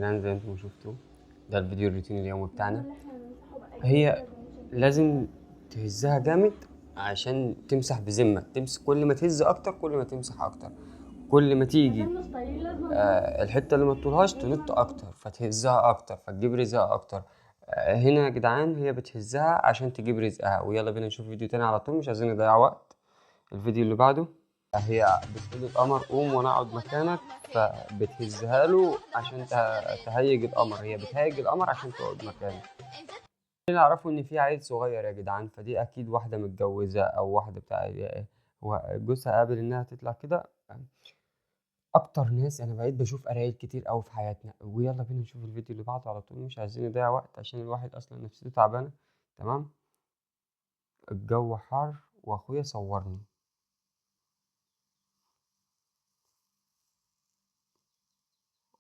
الآن زي ما انتم شفتوا ده الفيديو الروتين اليومي بتاعنا. هي لازم تهزها جامد عشان تمسح بذمة، تمسك كل ما تهز اكتر كل ما تمسح اكتر، كل ما تيجي الحتة اللي ما تطولهاش تنط اكتر فتهزها اكتر فتجيب رزقها اكتر. هنا يا جدعان هي بتهزها عشان تجيب رزقها. ويلا بينا نشوف فيديو تاني على طول، مش عايزين نضيع وقت. الفيديو اللي بعده هي بتقول القمر قوم وانا اقعد مكانك، فبتهزها له عشان تهيج القمر. هي بتهيج القمر عشان تقعد مكانك. اللي اعرفه ان في عيل صغير يا جدعان، فدي اكيد واحده متجوزه او واحده بتاع جوزها قابل انها تطلع كده. اكتر ناس انا بقيت بشوف قرايل كتير قوي في حياتنا. ويلا بينا نشوف الفيديو اللي بعده على طول، مش عايزين نضيع وقت عشان الواحد اصلا نفسيته تعبانه. تمام. الجو حر واخويا صورني.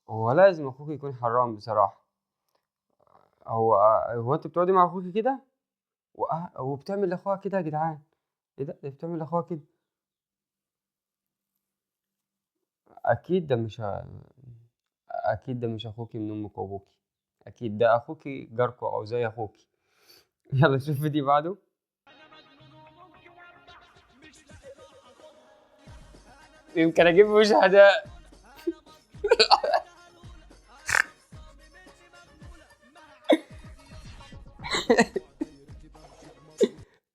هو لازم اخوك يكون حرام بصراحه. هو هو انت بتقعدي مع اخوك كده وبتعمل لاخوها كده يا جدعان؟ ايه ده بتعمل لاخوها كده؟ اكيد ده مش اكيد ده مش اخوكي من امك وابوكي، اكيد ده اخوكي جاركو او زي اخوكي. يلا شوف فيديو بعده. يمكن اجيب مشاهدة.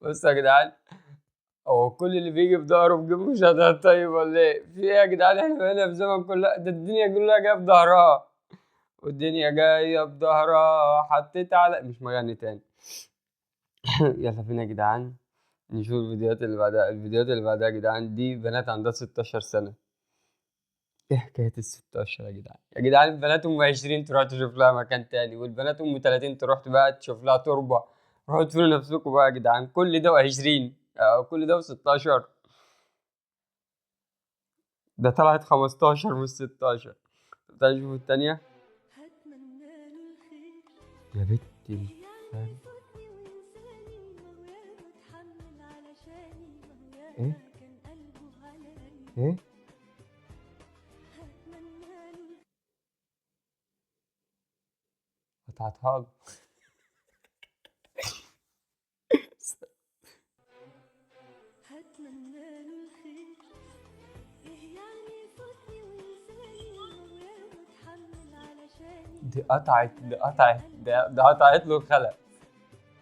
بصوا يا جدعان، هو كل اللي بيجي في ظهره بيجيب مشاهدات؟ طيب ولا ايه؟ في ايه يا جدعان؟ احنا بقينا في زمن كلها ده الدنيا كلها جايه في ظهرها، والدنيا جايه في ظهرها. حطيت على مش مغني تاني. يلا بينا يا جدعان نشوف الفيديوهات اللي بعدها. الفيديوهات اللي بعدها يا جدعان دي بنات عندها 16 سنة. ايه حكاية ال16 يا جدعان؟ يا جدعان البنات ام 20 تروح تشوف لها مكان تاني، والبنات ام 30 تروح بقى تشوف لها تربة. روحوا تفولوا نفسكم بقى يا جدعان. كل ده و20 كل ده و16. ده طلعت 15 مش 16. تعالوا نشوف التانية. يا بنت الفن. ايه ايه قطعتها له. دي قطعت له الخلق.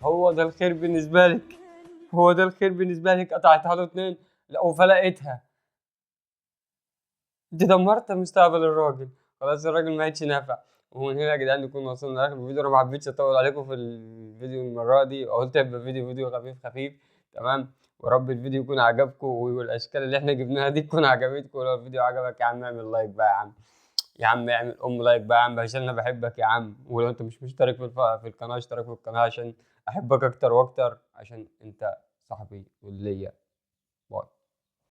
هو ده الخير بالنسبة لك؟ هو ده الخير بالنسبة لك؟ قطعتها له اتنين لا وفلقتها. دي دمرت مستقبل الراجل. خلاص الراجل ما عادش نافع. ومن هنا يا جدعان نكون وصلنا لاخر الفيديو. انا ما حبيتش اطول عليكم في الفيديو المره دي، قلت يبقى فيديو خفيف خفيف. تمام. ورب الفيديو يكون عجبكم والاشكال اللي احنا جبناها دي تكون عجبتكم. ولو الفيديو عجبك يا عم اعمل لايك بقى يا عم. يا عم اعمل لايك بقى يا عم عشان انا بحبك يا عم. ولو انت مش مشترك في القناه اشترك في القناه عشان احبك اكتر واكتر، عشان انت صاحبي وليا. باي.